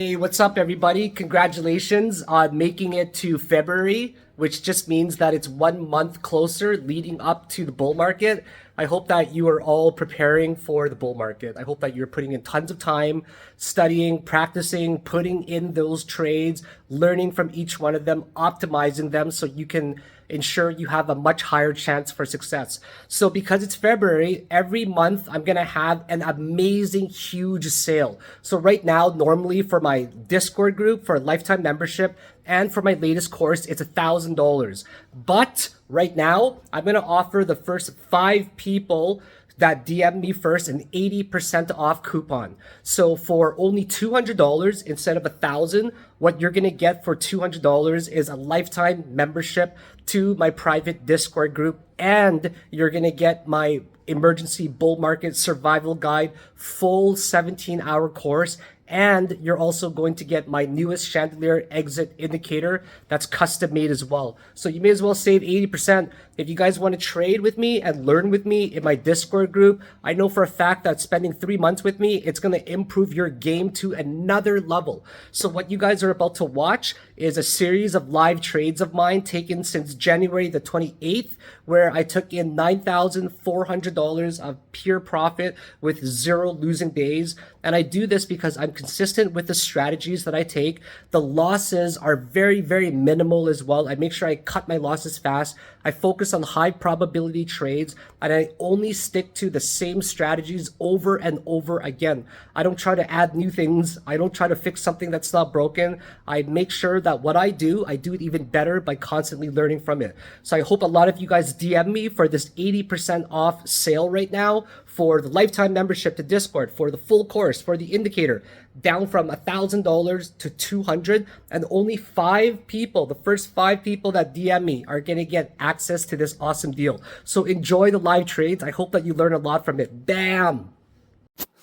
Hey, what's up, everybody? Congratulations on making it to February, which just means that it's 1 month closer leading up to the bull market. I hope that you are all preparing for the bull market. I hope that you're putting in tons of time studying, practicing, putting in those trades, learning from each one of them, optimizing them so you can ensure you have a much higher chance for success. So because it's February, every month I'm going to have an amazing huge sale. So right now, normally for my Discord group, for a lifetime membership, and for my latest course, it's $1,000. But right now, I'm going to offer the first 5 people that DM me first an 80% off coupon. So for only $200 instead of 1,000, what you're gonna get for $200 is a lifetime membership to my private Discord group, and you're gonna get my emergency bull market survival guide full 17-hour course, and you're also going to get my newest chandelier exit indicator that's custom made as well. So you may as well save 80%. If you guys want to trade with me and learn with me in my Discord group, I know for a fact that spending 3 months with me, it's going to improve your game to another level. So what you guys are about to watch is a series of live trades of mine taken since January the 28th, where I took in $9,400 of pure profit with 0 losing days. And I do this because I'm consistent with the strategies that I take. The losses are very, very minimal as well. I make sure I cut my losses fast. I focus on high probability trades, and I only stick to the same strategies over and over again. I don't try to add new things. I don't try to fix something that's not broken. I make sure that what I do it even better by constantly learning from it. So I hope a lot of you guys DM me for this 80% off sale right now for the lifetime membership to Discord, for the full course, for the indicator, down from $1,000 to 200, and only 5 people, the first 5 people that DM me are gonna get access to this awesome deal. So enjoy the live trades. I hope that you learn a lot from it. Bam!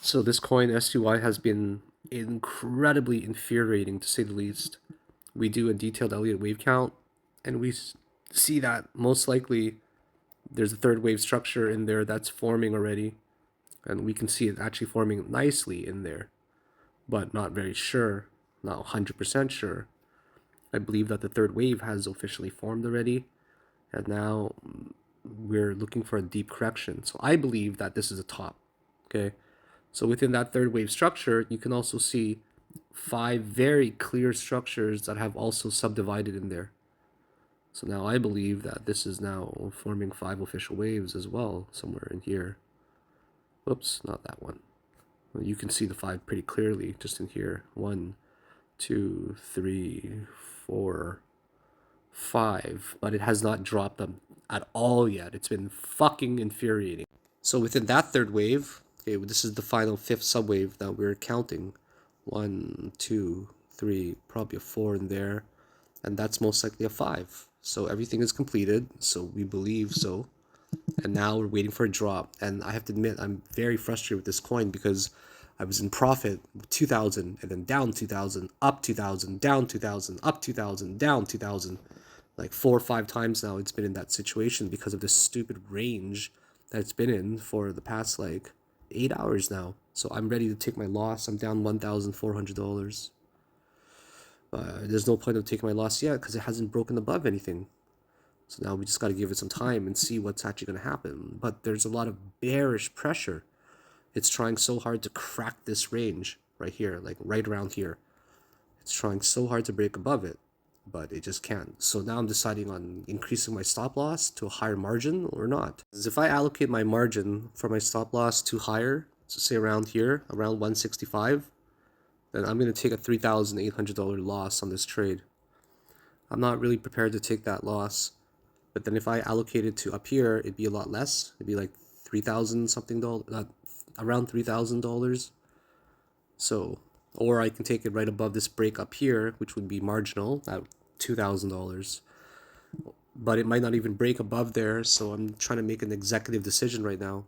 So this coin SUI has been incredibly infuriating to say the least. We do a detailed Elliott wave count, and we see that most likely there's a third wave structure in there that's forming already, and we can see it actually forming nicely in there, but not very sure, not 100% sure. I believe that the third wave has officially formed already, and now we're looking for a deep correction. So I believe that this is a top. Okay, so within that third wave structure, you can also see 5 very clear structures that have also subdivided in there. So now I believe that this is now forming 5 official waves as well, somewhere in here. Whoops, not that one. Well, you can see the 5 pretty clearly just in here. 1, 2, 3, 4, 5. But it has not dropped them at all yet. It's been fucking infuriating. So within that third wave, okay, this is the final 5th subwave that we're counting. 1, 2, 3, probably a 4 in there. And that's most likely a 5. So everything is completed, so we believe so. And now we're waiting for a drop. And I have to admit, I'm very frustrated with this coin because I was in profit 2,000 and then down 2,000, up 2,000, down 2,000, up 2,000, down 2,000. Like 4 or 5 times now it's been in that situation because of this stupid range that it's been in for the past like 8 hours now. So I'm ready to take my loss. I'm down $1,400. There's no point of taking my loss yet because it hasn't broken above anything. So now we just got to give it some time and see what's actually going to happen. But there's a lot of bearish pressure. It's trying so hard to crack this range right here, like right around here. It's trying so hard to break above it, but it just can't. So now I'm deciding on increasing my stop loss to a higher margin or not. Because if I allocate my margin for my stop loss to higher, so say around here, around 165, then I'm going to take a $3,800 loss on this trade. I'm not really prepared to take that loss. But then if I allocate it to up here, it'd be a lot less. It'd be like $3,000 something, around $3,000. So, or I can take it right above this break up here, which would be marginal at $2,000. But it might not even break above there, so I'm trying to make an executive decision right now.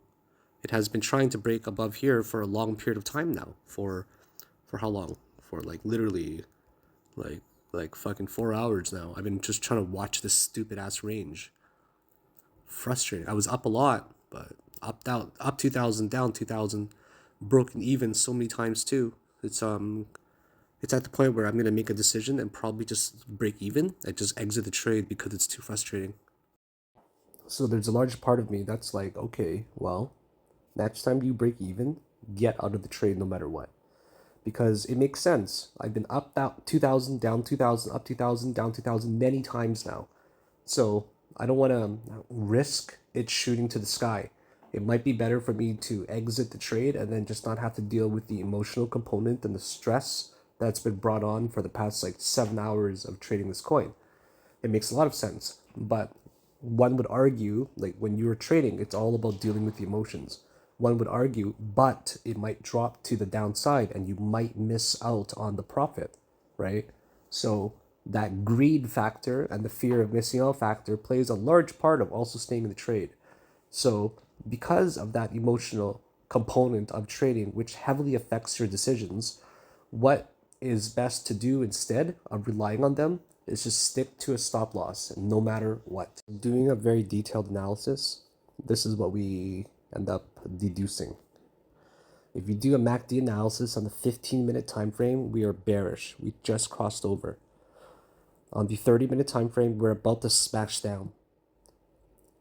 It has been trying to break above here for a long period of time now. For how long? For like literally like fucking 4 hours now. I've been just trying to watch this stupid ass range. Frustrating. I was up a lot, but up 2,000, down 2,000, broken even so many times too. It's It's at the point where I'm going to make a decision and probably just break even and just exit the trade because it's too frustrating. So there's a large part of me that's like, okay, well, next time you break even, get out of the trade no matter what. Because it makes sense. I've been up that 2000, down 2000, up 2000, down 2000 many times now. So I don't want to risk it shooting to the sky. It might be better for me to exit the trade and then just not have to deal with the emotional component and the stress that's been brought on for the past like 7 hours of trading this coin. It makes a lot of sense. But one would argue, like when you're trading, it's all about dealing with the emotions. One would argue, but it might drop to the downside and you might miss out on the profit, right? So that greed factor and the fear of missing out factor plays a large part of also staying in the trade. So because of that emotional component of trading, which heavily affects your decisions, what is best to do instead of relying on them is just stick to a stop loss no matter what. Doing a very detailed analysis, this is what we end up deducing. If you do a MACD analysis on the 15-minute time frame, we are bearish. We just crossed over. On the 30-minute time frame, we're about to smash down.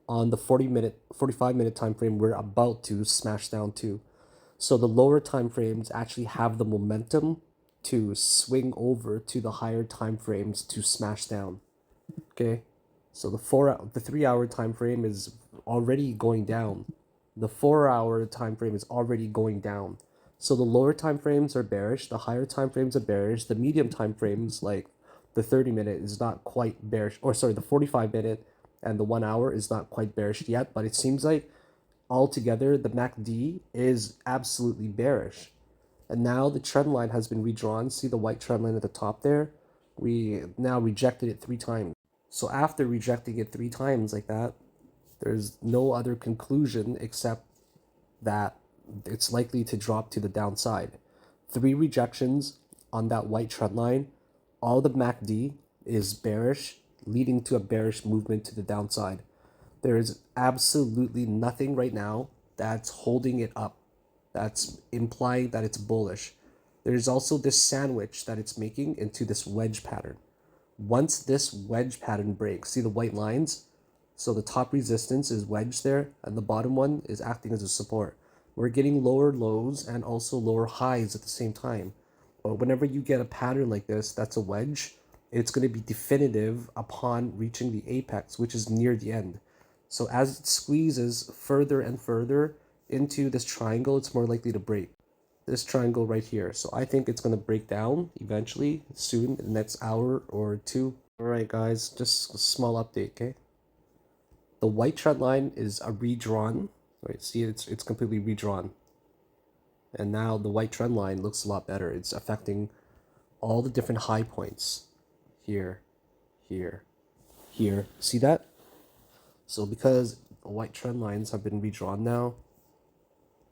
On the 45-minute time frame, we're about to smash down too. So the lower time frames actually have the momentum to swing over to the higher time frames to smash down. Okay, so the 3 hour time frame is already going down. The 4 hour time frame is already going down. So the lower time frames are bearish, the higher time frames are bearish, the medium time frames like the 30-minute is not quite bearish, or sorry, the 45-minute and the 1 hour is not quite bearish yet, but it seems like altogether the MACD is absolutely bearish. And now the trend line has been redrawn. See the white trend line at the top there? We now rejected it 3 times. So after rejecting it 3 times like that, there's no other conclusion except that it's likely to drop to the downside. 3 rejections on that white trend line, all the MACD is bearish, leading to a bearish movement to the downside. There is absolutely nothing right now that's holding it up, that's implying that it's bullish. There's also this sandwich that it's making into this wedge pattern. Once this wedge pattern breaks, see the white lines? So the top resistance is wedged there, and the bottom one is acting as a support. We're getting lower lows and also lower highs at the same time. But whenever you get a pattern like this, that's a wedge, it's going to be definitive upon reaching the apex, which is near the end. So as it squeezes further and further into this triangle, it's more likely to break. This triangle right here. So I think it's going to break down eventually, soon, in the next hour or two. Alright guys, just a small update, okay? The white trend line is a redrawn. Right, see it's completely redrawn. And now the white trend line looks a lot better. It's affecting all the different high points. Here, here, here. See that? So because the white trend lines have been redrawn now,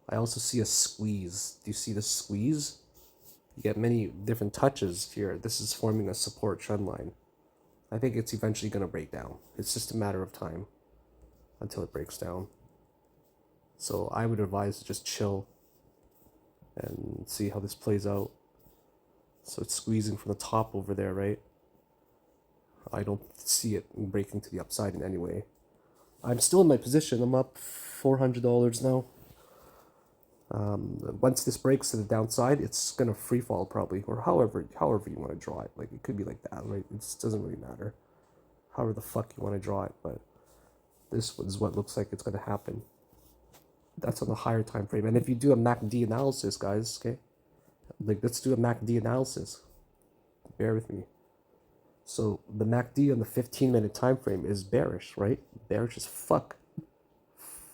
I also see a squeeze. Do you see the squeeze? You get many different touches here. This is forming a support trend line. I think it's eventually going to break down. It's just a matter of time until it breaks down. So I would advise to just chill and see how this plays out. So it's squeezing from the top over there, right? I don't see it breaking to the upside in any way. I'm still in my position. I'm up $400 now. Once this breaks to the downside, it's gonna free fall probably, or however you want to draw it. Like it could be like that, right? It doesn't really matter. However the fuck you want to draw it, but this is what looks like it's gonna happen. That's on the higher time frame. And if you do a MACD analysis, guys, okay, like let's do a MACD analysis. Bear with me. So the MACD on the 15-minute time frame is bearish, right? Bearish as fuck.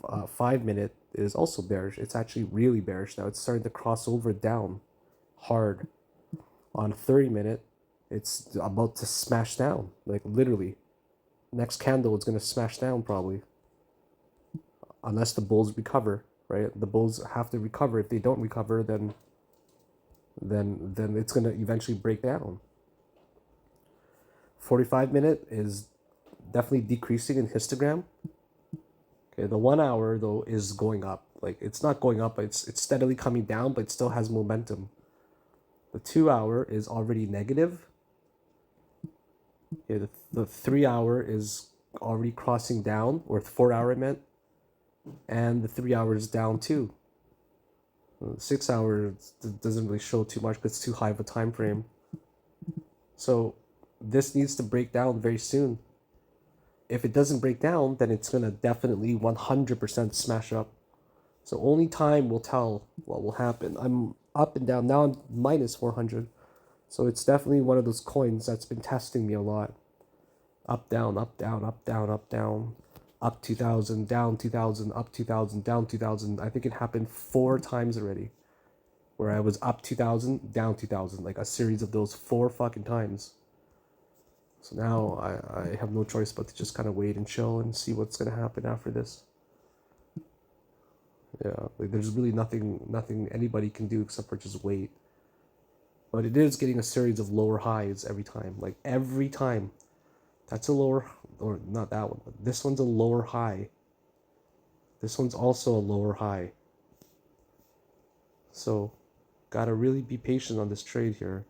5-minute is also bearish. It's actually really bearish now. It's starting to cross over down hard. On 30-minute, it's about to smash down, like literally. Next candle, it's going to smash down probably. Unless the bulls recover, right? The bulls have to recover. If they don't recover, then it's going to eventually break down. 45-minute is definitely decreasing in histogram. Okay, the 1 hour though is going up. Like it's not going up, but it's steadily coming down, but it still has momentum. The 2-hour is already negative. Okay, the 3-hour is already crossing down, or the 4-hour I meant, and the 3-hour is down too. The 6-hour doesn't really show too much because it's too high of a time frame. So this needs to break down very soon. If it doesn't break down, then it's gonna definitely 100% smash up. So only time will tell what will happen. I'm up and down. Now I'm minus 400. So it's definitely one of those coins that's been testing me a lot. Up, down, up, down, up, down, up, down. Up 2,000, down 2,000, up 2,000, down 2,000. I think it happened 4 times already. Where I was up 2,000, down 2,000. Like a series of those 4 fucking times. So now I have no choice but to just kind of wait and chill and see what's going to happen after this. Yeah, like there's really nothing anybody can do except for just wait. But it is getting a series of lower highs every time. Like every time. That's a lower, or not that one, but this one's a lower high. This one's also a lower high. So, gotta really be patient on this trade here.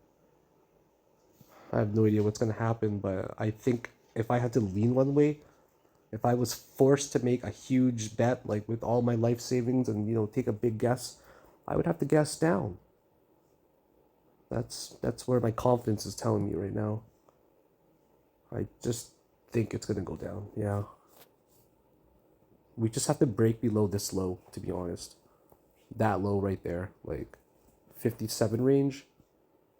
I have no idea what's gonna happen, but I think if I had to lean one way, if I was forced to make a huge bet, like with all my life savings and, you know, take a big guess, I would have to guess down. That's where my confidence is telling me right now. I just think it's gonna go down, yeah. We just have to break below this low, to be honest. That low right there, like 57 range,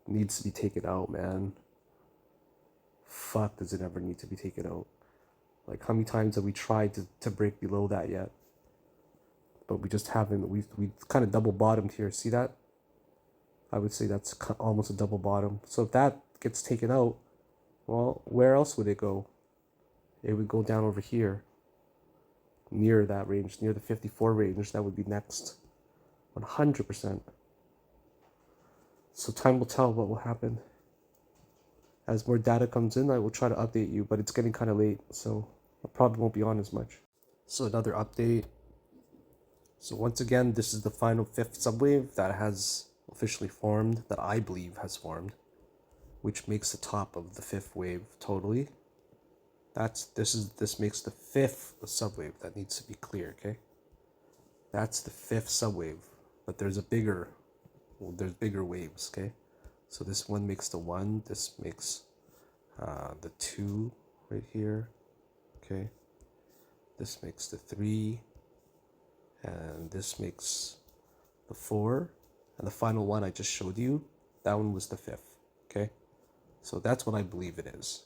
needs to be taken out, man. Fuck, does it ever need to be taken out? Like, how many times have we tried to break below that yet? But we just haven't. We kind of double bottomed here. See that? I would say that's almost a double bottom. So if that gets taken out, well, where else would it go? It would go down over here. Near that range, near the 54 range. That would be next. 100%. So time will tell what will happen. As more data comes in, I will try to update you, but it's getting kind of late, so I probably won't be on as much. So another update. So once again, this is the final 5th subwave that has officially formed, that I believe has formed, which makes the top of the 5th wave totally. This makes the 5th subwave. That needs to be clear, okay? That's the 5th subwave, but there's bigger waves, okay? So this one makes the 1, this makes the 2 right here, okay? This makes the 3, and this makes the 4, and the final one I just showed you, that one was the 5th, okay? So that's what I believe it is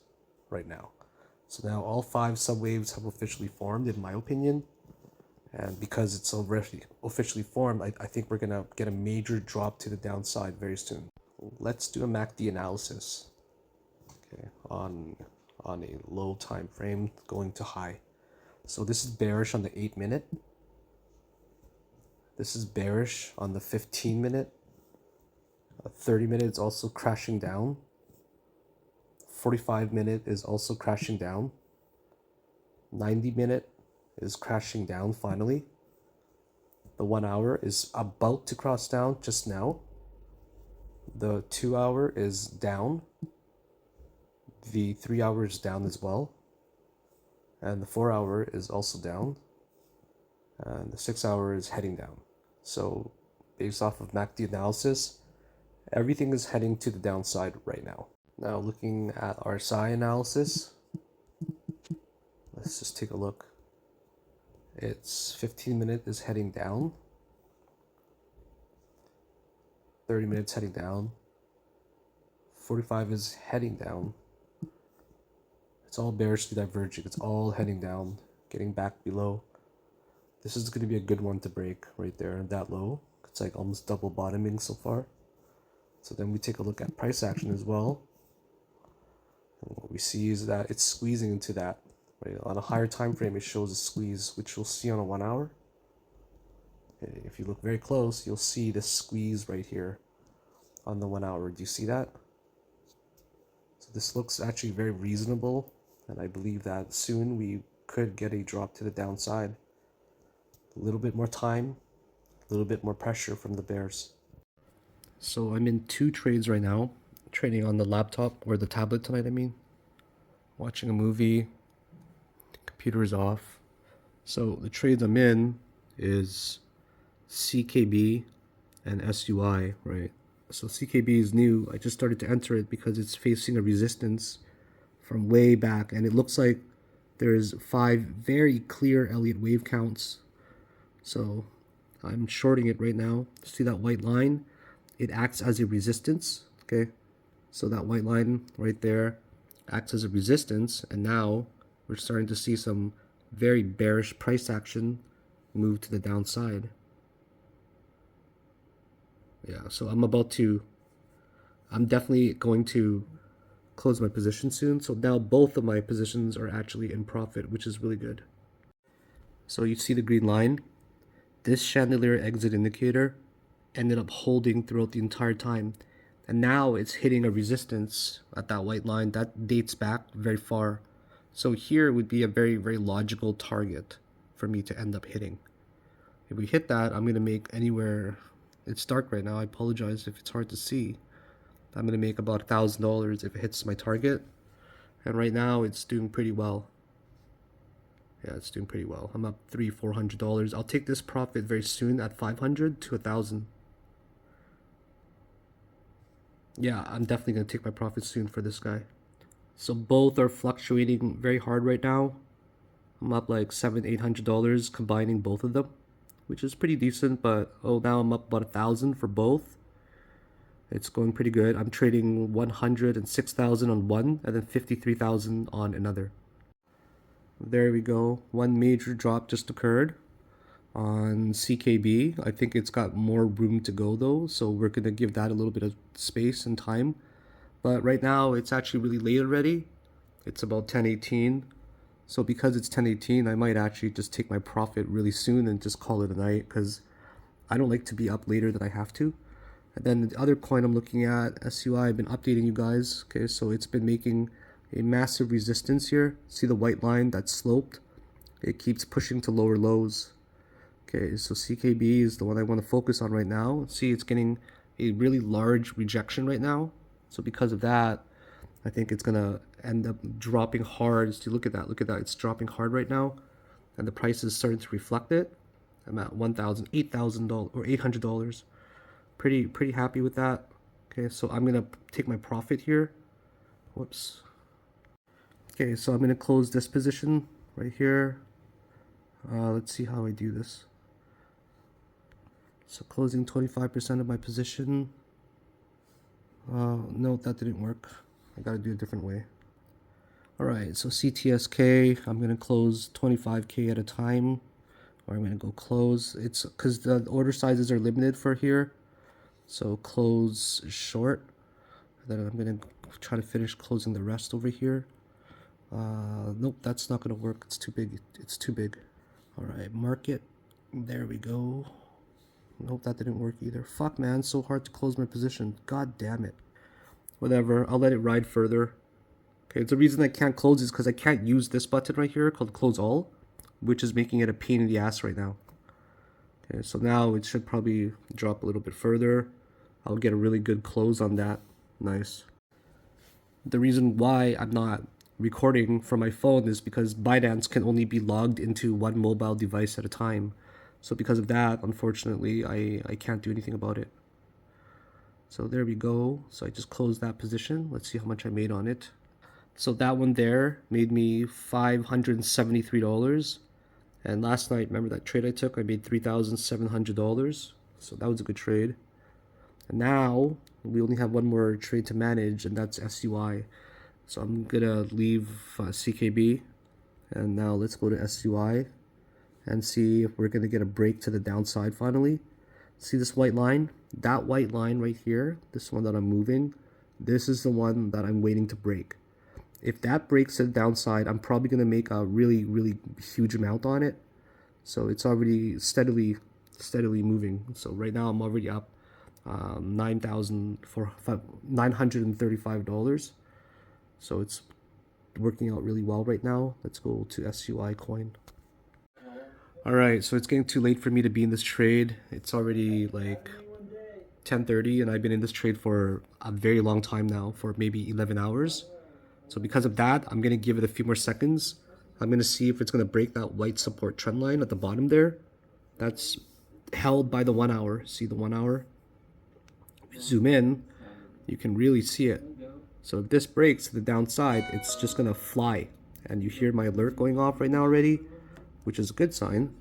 right now. So now all 5 subwaves have officially formed, in my opinion. And because it's already officially formed, I think we're going to get a major drop to the downside very soon. Let's do a MACD analysis, okay, on a low time frame going to high. So this is bearish on the 8-minute. This is bearish on the 15-minute. 30-minute is also crashing down. 45-minute is also crashing down. 90-minute is crashing down finally. The 1-hour is about to cross down just now. The 2-hour is down. The 3-hour is down as well. And the 4-hour is also down. And the 6-hour is heading down. So based off of MACD analysis, everything is heading to the downside right now. Now looking at RSI analysis, let's just take a look. It's 15-minute is heading down. 30 minutes heading down. 45 is heading down. It's all bearishly diverging. It's all heading down, getting back below. This is going to be a good one to break right there, that low. It's like almost double bottoming so far. So then we take a look at price action as well. And what we see is that it's squeezing into that. Right? On a higher time frame, it shows a squeeze, which you'll see on a 1-hour. Okay, if you look very close, you'll see this squeeze right here on the 1-hour. Do you see that? So this looks actually very reasonable, and I believe that soon we could get a drop to the downside. A little bit more time, a little bit more pressure from the bears. So I'm in two trades right now, trading on the laptop or the tablet tonight, I mean. Watching a movie, computer is off. So the trades I'm in is CKB and SUI, right? So CKB is new. I just started to enter it because it's facing a resistance from way back, and it looks like there's 5 very clear Elliott wave counts. So I'm shorting it right now. See that white line? It acts as a resistance, okay? So that white line right there acts as a resistance, and now we're starting to see some very bearish price action move to the downside. Yeah, so I'm definitely going to close my position soon. So now both of my positions are actually in profit, which is really good. So you see the green line? This chandelier exit indicator ended up holding throughout the entire time. And now it's hitting a resistance at that white line that dates back very far. So here would be a very, very logical target for me to end up hitting. If we hit that, I'm going to make anywhere, it's dark right now, I apologize if it's hard to see. I'm going to make about $1,000 if it hits my target. And right now it's doing pretty well. Yeah, it's doing pretty well. I'm up $300-400. I'll take this profit very soon at 500 to 1,000. Yeah, I'm definitely gonna take my profit soon for this guy. So both are fluctuating very hard right now. I'm up like $700-800 combining both of them, which is pretty decent. But oh, now I'm up about 1,000 for both. It's going pretty good. I'm trading 106,000 on one and then 53,000 on another. There we go. One major drop just occurred on CKB. I think it's got more room to go though, so we're gonna give that a little bit of space and time. But right now it's actually really late already. It's about 10:18. So because it's 10:18, I might actually just take my profit really soon and just call it a night because I don't like to be up later than I have to. And then the other coin I'm looking at, SUI, I've been updating you guys. Okay, so it's been making a massive resistance here. See the white line that's sloped? It keeps pushing to lower lows. Okay, so CKB is the one I want to focus on right now. See, it's getting a really large rejection right now. So because of that, I think it's gonna end up dropping hard. So look at that, it's dropping hard right now. And the price is starting to reflect it. I'm at $1,000, $8,000 or $800. Pretty happy with that. Okay, so I'm gonna take my profit here. Whoops. Okay, so I'm gonna close this position right here. Let's see how I do this. So closing 25% of my position. No, that didn't work. I gotta do it a different way. Alright, so CTSK, I'm gonna close 25K at a time. Or I'm gonna go close. It's because the order sizes are limited for here. So close short. Then I'm gonna try to finish closing the rest over here. Nope, that's not gonna work. It's too big. It's too big. Alright, market. There we go. Nope, that didn't work either. Fuck, man, so hard to close my position. God damn it. Whatever, I'll let it ride further. Okay, the reason I can't close is because I can't use this button right here called close all, which is making it a pain in the ass right now. Okay, so now it should probably drop a little bit further. I'll get a really good close on that. Nice. The reason why I'm not recording from my phone is because Binance can only be logged into one mobile device at a time. So because of that, unfortunately, I can't do anything about it. So there we go. So I just closed that position. Let's see how much I made on it. So that one there made me $573. And last night, remember that trade I took? I made $3,700. So that was a good trade. And now we only have one more trade to manage, and that's SUI. So I'm gonna leave CKB, and now let's go to SUI and see if we're gonna get a break to the downside finally. See this white line? That white line right here, this one that I'm moving, this is the one that I'm waiting to break. If that breaks to the downside, I'm probably gonna make a really, really huge amount on it. So it's already steadily moving. So right now I'm already up $935. So it's working out really well right now. Let's go to SUI coin. Alright, so it's getting too late for me to be in this trade. It's already like 10:30, and I've been in this trade for a very long time now, for maybe 11 hours. So because of that, I'm going to give it a few more seconds. I'm going to see if it's going to break that white support trend line at the bottom there. That's held by the 1 hour. See the 1 hour? Zoom in, you can really see it. So if this breaks to the downside, it's just going to fly. And you hear my alert going off right now already, which is a good sign,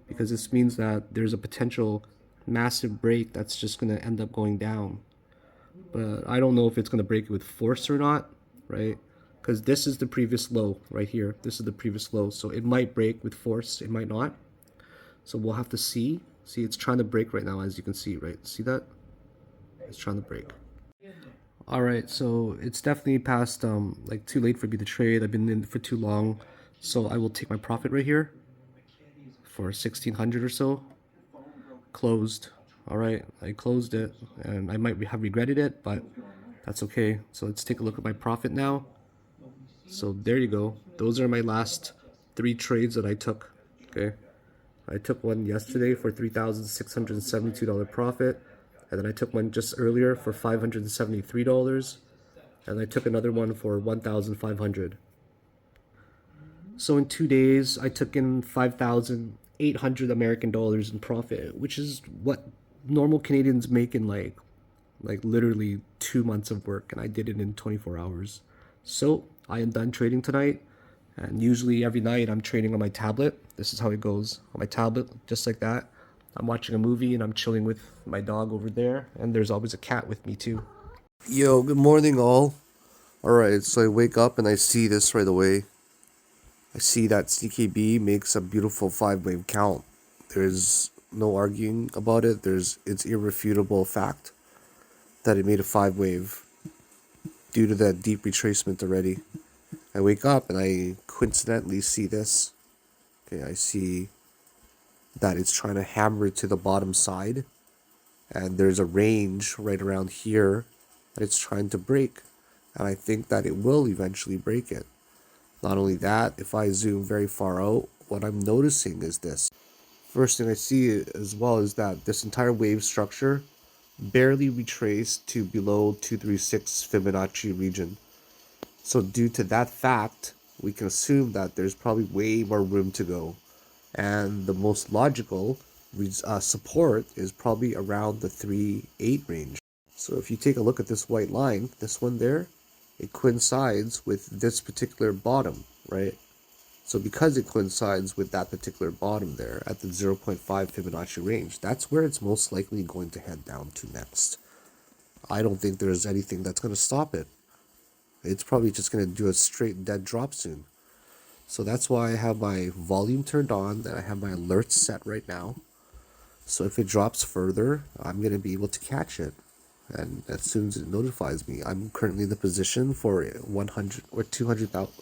because this means that there's a potential massive break that's just going to end up going down. But I don't know if it's going to break it with force or not, right? Because this is the previous low right here. This is the previous low. So it might break with force, it might not. So we'll have to see. See, it's trying to break right now, as you can see, right? See that? It's trying to break. All right, so it's definitely past like too late for me to trade. I've been in for too long, so I will take my profit right here for 1600 or so. Closed. All right, I closed it, and I might have regretted it, but that's okay. So let's take a look at my profit now. So there you go. Those are my last 3 trades that I took. Okay, I took one yesterday for $3,672 profit. And then I took one just earlier for $573. And I took another one for $1,500. So in 2 days, I took in 5,800 American dollars in profit, which is what normal Canadians make in like literally 2 months of work. And I did it in 24 hours. So I am done trading tonight. And usually every night I'm trading on my tablet. This is how it goes on my tablet, just like that. I'm watching a movie and I'm chilling with my dog over there, and there's always a cat with me too. Yo, good morning all. Alright, so I wake up and I see this right away. I see that CKB makes a beautiful 5-wave count. There's no arguing about it. It's irrefutable fact that it made a 5-wave due to that deep retracement already. I wake up and I coincidentally see this. Okay, I see that it's trying to hammer it to the bottom side, and there's a range right around here that it's trying to break, and I think that it will eventually break it. Not only that, if I zoom very far out, what I'm noticing is this. First thing I see as well is that this entire wave structure barely retraced to below 236 Fibonacci region. So due to that fact, we can assume that there's probably way more room to go. And the most logical support is probably around the 3.8 range. So if you take a look at this white line, this one there, it coincides with this particular bottom, right? So because it coincides with that particular bottom there at the 0.5 Fibonacci range, that's where it's most likely going to head down to next. I don't think there's anything that's going to stop it. It's probably just going to do a straight dead drop soon. So that's why I have my volume turned on, and I have my alerts set right now. So if it drops further, I'm going to be able to catch it. And as soon as it notifies me, I'm currently in the position for 100 or 200,000,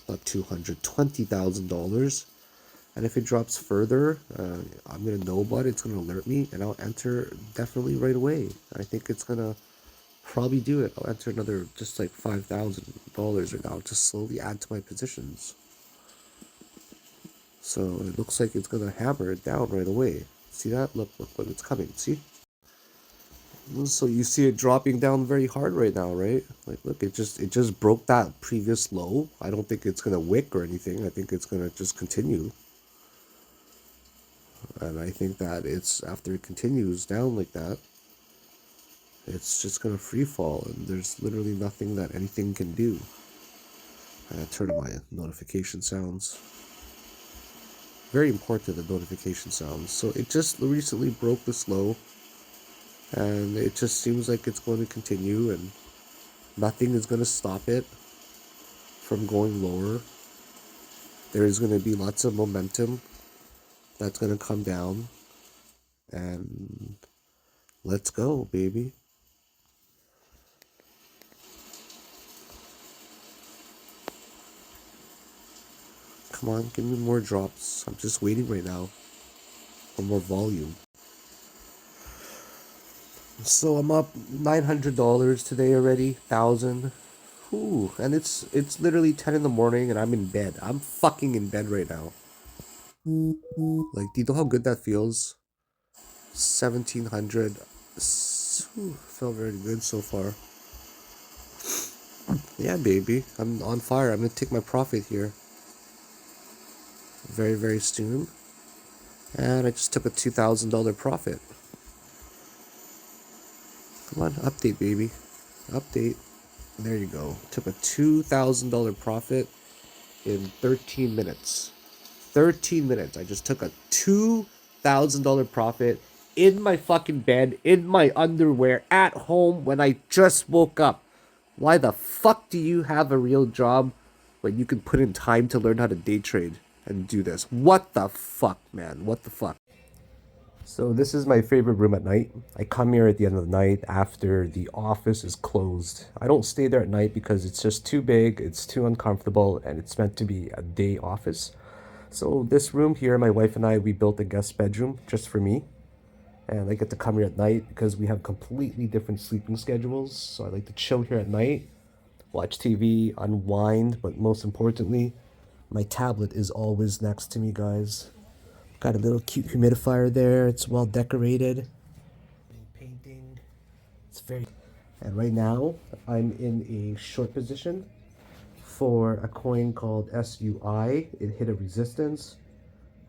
not 200, $20,000. And if it drops further, I'm going to know about it. It's going to alert me, and I'll enter definitely right away. I think it's going to probably do it. I'll enter another just like $5,000 right now, just slowly add to my positions. So it looks like it's gonna hammer it down right away. See that? Look, it's coming. See? So you see it dropping down very hard right now, right? Like, look, it just broke that previous low. I don't think it's gonna wick or anything. I think it's gonna just continue. And I think that it's after it continues down like that, it's just gonna free fall, and there's literally nothing that anything can do. I turn on my notification sounds. Very important, the notification sounds. So it just recently broke this low, and it just seems like it's going to continue, and nothing is going to stop it from going lower. There is going to be lots of momentum that's going to come down, and let's go, baby. Come on, give me more drops. I'm just waiting right now for more volume. So I'm up $900 today already, 1,000. Ooh, and it's literally 10 in the morning and I'm in bed. I'm fucking in bed right now. Like, do you know how good that feels? 1,700, guys. Felt very good so far. Yeah, baby. I'm on fire. I'm gonna take my profit here. Very, very soon. And I just took a $2,000 profit. Come on, update, baby. Update. There you go. Took a $2,000 profit in 13 minutes. 13 minutes. I just took a $2,000 profit in my fucking bed, in my underwear, at home when I just woke up. Why the fuck do you have a real job when you can put in time to learn how to day trade and do this? What the fuck, man? What the fuck? So this is my favorite room at night. I come here at the end of the night after the office is closed. I don't stay there at night because it's just too big, it's too uncomfortable, and it's meant to be a day office. So this room here, my wife and I, we built a guest bedroom just for me. And I get to come here at night because we have completely different sleeping schedules. So I like to chill here at night, watch TV, unwind, but most importantly, my tablet is always next to me, guys. Got a little cute humidifier there. It's well decorated. Painting. It's very... And right now, I'm in a short position for a coin called SUI. It hit a resistance.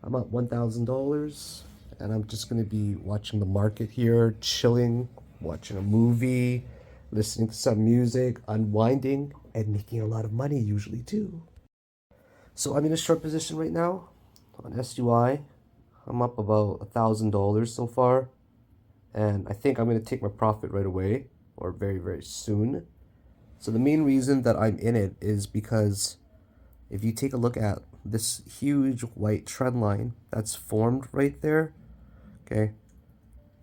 I'm up $1,000. And I'm just going to be watching the market here, chilling, watching a movie, listening to some music, unwinding, and making a lot of money usually too. So I'm in a short position right now on SUI. I'm up about $1,000 so far, and I think I'm going to take my profit right away or very, very soon. So the main reason that I'm in it is because if you take a look at this huge white trend line that's formed right there, okay,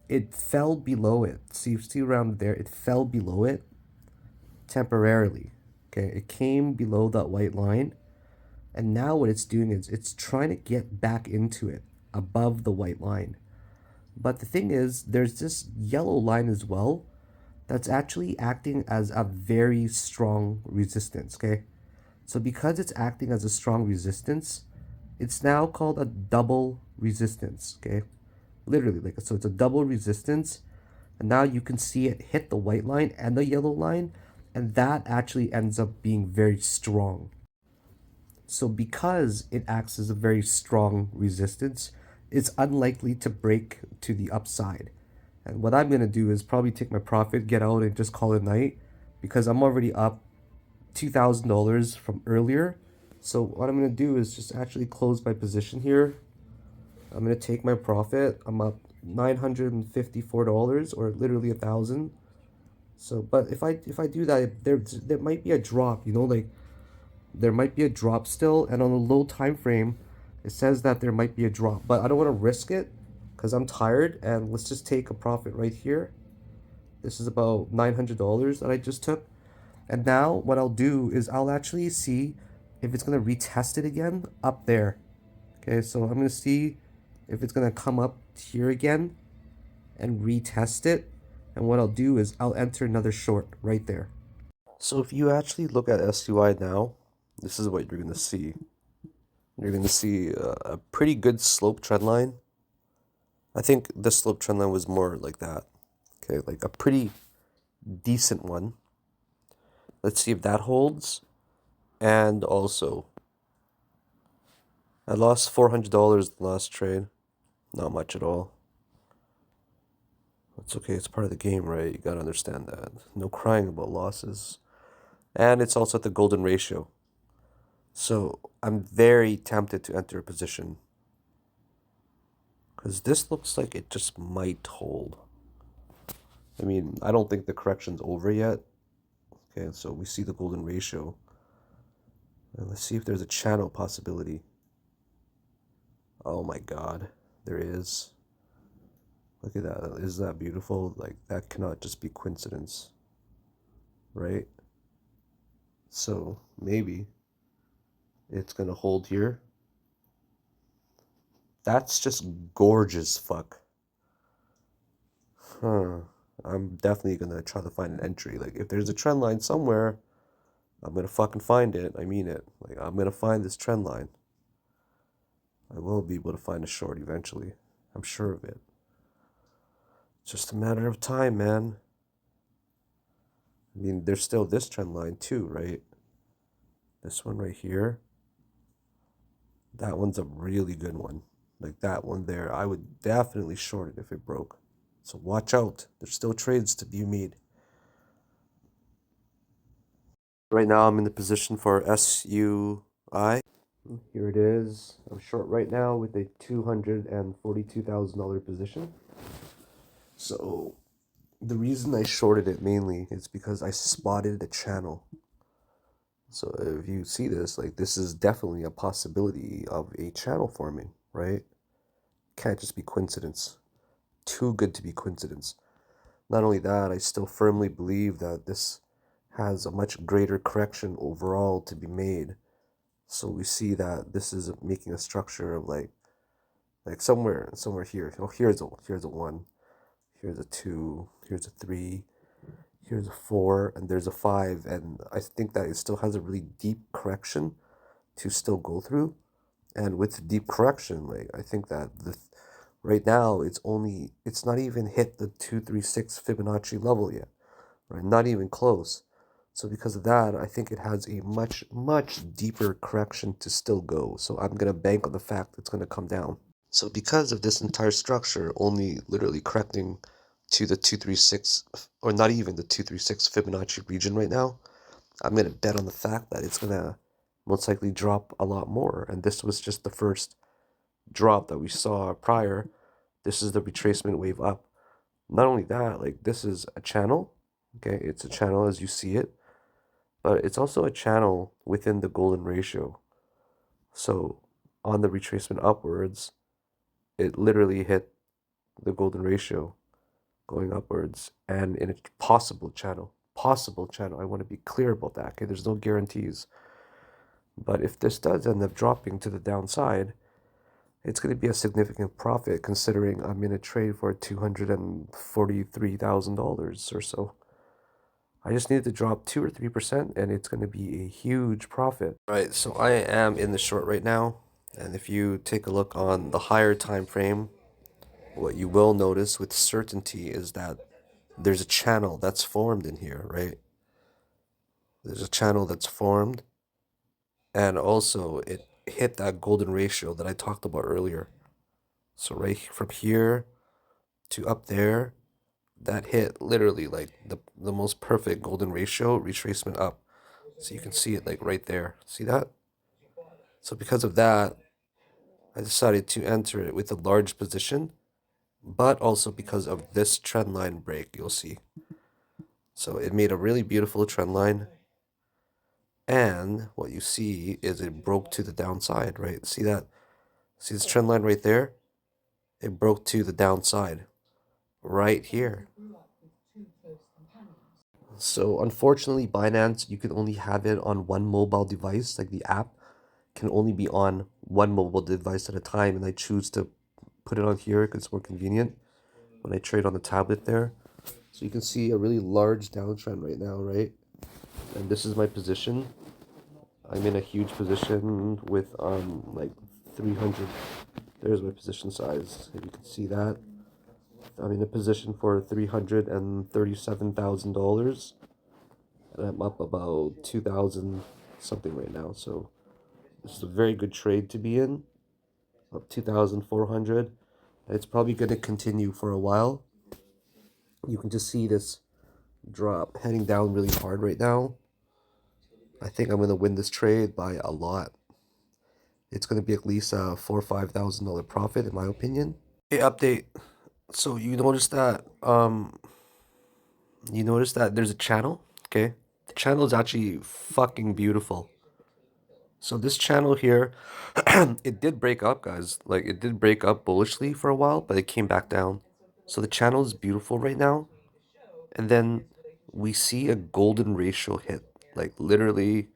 it fell below it. See around there, it fell below it temporarily. Okay, it came below that white line, and now what it's doing is it's trying to get back into it above the white line. But the thing is, there's this yellow line as well that's actually acting as a very strong resistance, okay? So because it's acting as a strong resistance, it's now called a double resistance, okay? Literally, like, so it's a double resistance, and now you can see it hit the white line and the yellow line, and that actually ends up being very strong. So because it acts as a very strong resistance, it's unlikely to break to the upside. And what I'm going to do is probably take my profit, get out, and just call it night because I'm already up $2,000 from earlier. So what I'm going to do is just actually close my position here. I'm going to take my profit. I'm up $954 or literally 1,000. So, but if I do that, there might be a drop, you know, like there might be a drop still, and on a low time frame it says that there might be a drop, but I don't want to risk it because I'm tired. And let's just take a profit right here. This is about $900 that I just took, and now what I'll do is I'll actually see if it's going to retest it again up there. Okay, so I'm going to see if it's going to come up here again and retest it, and what I'll do is I'll enter another short right there. So if you actually look at SUI now, this is what you're going to see. You're going to see a pretty good slope trend line. I think the slope trend line was more like that. Okay, like a pretty decent one. Let's see if that holds. And also, I lost $400 the last trade. Not much at all. It's okay, it's part of the game, right? You gotta understand that. No crying about losses. And it's also at the golden ratio. So I'm very tempted to enter a position, because this looks like it just might hold. I mean, I don't think the correction's over yet. Okay, so we see the golden ratio. And let's see if there's a channel possibility. Oh my god, there is. Look at that. Isn't that beautiful? Like, that cannot just be coincidence, right? So maybe it's gonna hold here. That's just gorgeous fuck. Huh. I'm definitely gonna try to find an entry. Like, if there's a trend line somewhere, I'm gonna fucking find it. I mean it. Like, I'm gonna find this trend line. I will be able to find a short eventually. I'm sure of it. Just a matter of time, man. I mean, there's still this trend line too, right? This one right here. That one's a really good one. Like that one there, I would definitely short it if it broke. So watch out. There's still trades to be made. Right now, I'm in the position for SUI. Here it is. I'm short right now with a $242,000 position. So the reason I shorted it mainly is because I spotted a channel. So if you see this, like this is definitely a possibility of a channel forming, right? Can't just be coincidence. Too good to be coincidence. Not only that, I still firmly believe that this has a much greater correction overall to be made. So we see that this is making a structure of like somewhere here. Oh, here's a 1, here's a 2, here's a 3, here's a 4, and there's a 5, and I think that it still has a really deep correction to still go through. And with deep correction, like I think that the right now it's not even hit the 236 Fibonacci level yet, right? Not even close. So because of that, I think it has a much deeper correction to still go. So I'm gonna bank on the fact it's gonna come down. So because of this entire structure only literally correcting to the 236, or not even the 236 Fibonacci region right now, I'm gonna bet on the fact that it's gonna most likely drop a lot more. And this was just the first drop that we saw prior. This is the retracement wave up. Not only that, like this is a channel, okay? It's a channel as you see it, but it's also a channel within the golden ratio. So on the retracement upwards, it literally hit the golden ratio going upwards and in a possible channel. Possible channel. I want to be clear about that, okay? There's no guarantees. But if this does end up dropping to the downside, it's going to be a significant profit considering I'm in a trade for $243,000 or so. I just need to drop 2 or 3% and it's going to be a huge profit. Right, so I am in the short right now. And if you take a look on the higher time frame, what you will notice with certainty is that there's a channel that's formed in here, right? There's a channel that's formed, and also it hit that golden ratio that I talked about earlier. So right from here to up there, that hit literally like the most perfect golden ratio retracement up. So you can see it like right there. See that? So because of that, I decided to enter it with a large position, but also because of this trend line break, you'll see. So it made a really beautiful trend line. And what you see is it broke to the downside, right? See that? See this trend line right there? It broke to the downside right here. So unfortunately, Binance, you can only have it on one mobile device, like the app can only be on one mobile device at a time, and I choose to put it on here because it's more convenient when I trade on the tablet there. So you can see a really large downtrend right now, right? And this is my position. I'm in a huge position with like 300. There's my position size. If you can see that, I'm in a position for $337,000, and I'm up about 2,000 something right now. So this is a very good trade to be in. Up 2,400. It's probably going to continue for a while. You can just see this drop heading down really hard right now. I think I'm going to win this trade by a lot. It's going to be at least a $4,000 or $5,000 profit in my opinion. Hey, update. So you notice that there's a channel, okay? The channel is actually fucking beautiful. So this channel here, it did break up, guys. Like it did break up bullishly for a while, but it came back down. So the channel is beautiful right now. And then we see a golden ratio hit, like literally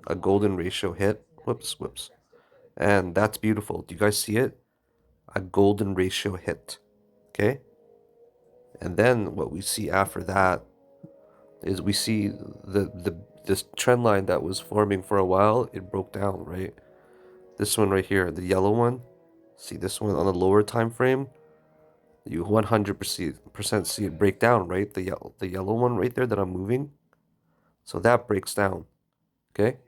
a golden ratio hit. Whoops, whoops. And that's beautiful. Do you guys see it? A golden ratio hit. Okay? And then what we see after that is we see this trend line that was forming for a while, it broke down, right? This one right here, the yellow one. See this one on the lower time frame? You 100% see it break down, right? The yellow one right there that I'm moving. So that breaks down. Okay?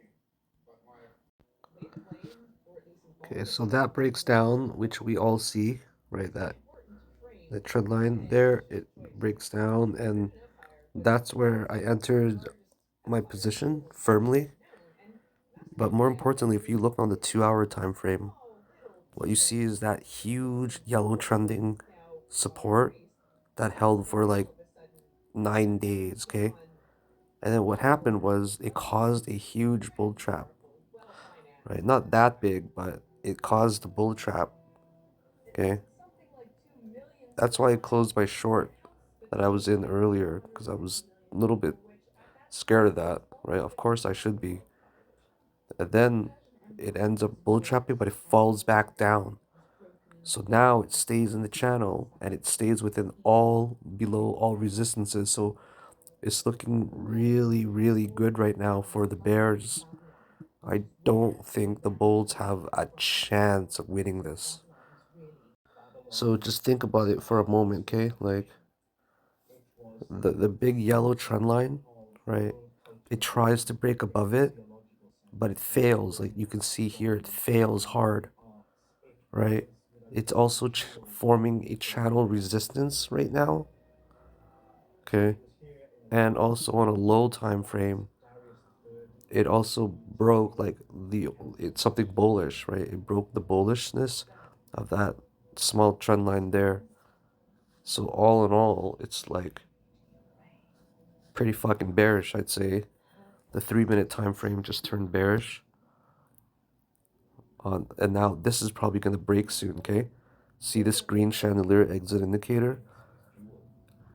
Okay, so that breaks down, which we all see, right? That trend line there, it breaks down, and that's where I entered my position firmly. But more importantly, if you look on the 2 hour time frame, what you see is that huge yellow trending support that held for like 9 days, okay? And then what happened was it caused a huge bull trap, right? Not that big, but it caused a bull trap, okay? That's why I closed my short that I was in earlier, because I was a little bit scared of that, right? Of course I should be. And then it ends up bull trapping, but it falls back down. So now it stays in the channel and it stays within all below all resistances. So it's looking really, really good right now for the bears. I don't think the bulls have a chance of winning this. So just think about it for a moment, okay? Like the big yellow trend line, right? It tries to break above it, but it fails. Like you can see here, it fails hard, right? It's also forming a channel resistance right now, okay? And also on a low time frame, it also broke like it's something bullish, right? It broke the bullishness of that small trend line there. So all in all, it's like pretty fucking bearish, I'd say. The 3 minute time frame just turned bearish. And now this is probably gonna break soon, okay? See this green chandelier exit indicator?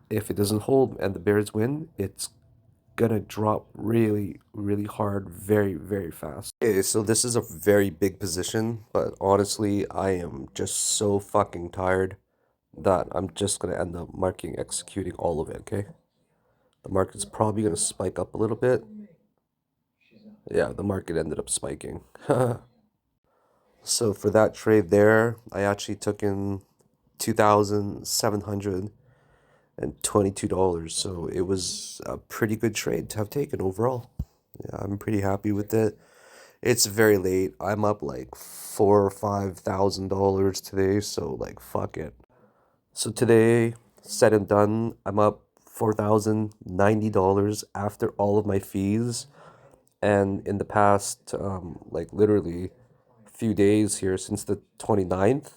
If it doesn't hold and the bears win, it's gonna drop really, really hard, very, very fast. Okay, so this is a very big position, but honestly, I am just so fucking tired that I'm just gonna end up executing all of it, okay? The market's probably gonna spike up a little bit. Yeah, the market ended up spiking. So for that trade there, I actually took in $2,722. So it was a pretty good trade to have taken overall. Yeah, I'm pretty happy with it. It's very late. I'm up like $4,000 or $5,000 today, so like fuck it. So today, said and done, I'm up $4,090 after all of my fees. And in the past, like literally few days here since the 29th.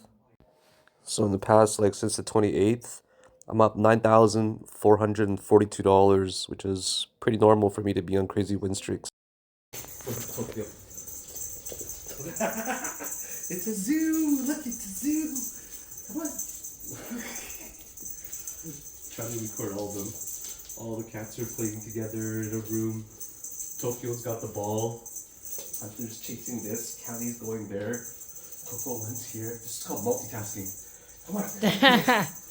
So in the past, like since the 28th, I'm up $9,442, which is pretty normal for me to be on crazy win streaks. It's a zoo! Look, it's a zoo! Come on! Trying to record all of them. All the cats are playing together in a room. Tokyo's got the ball. Hunter's chasing this. Callie's going there. Coco one's here. This is called multitasking. Come on.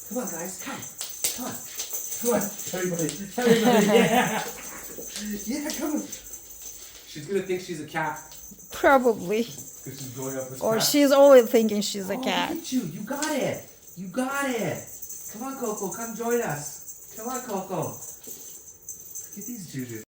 Come on, guys. Come. Come on. Come on. Everybody. Everybody. Yeah. Yeah, come on. She's going to think she's a cat. Probably. Because she's growing up with Or cats. she's always thinking she's a cat. Look at you. You got it. You got it. Come on, Coco. Come join us. Come on, Coco. Look at these Juju.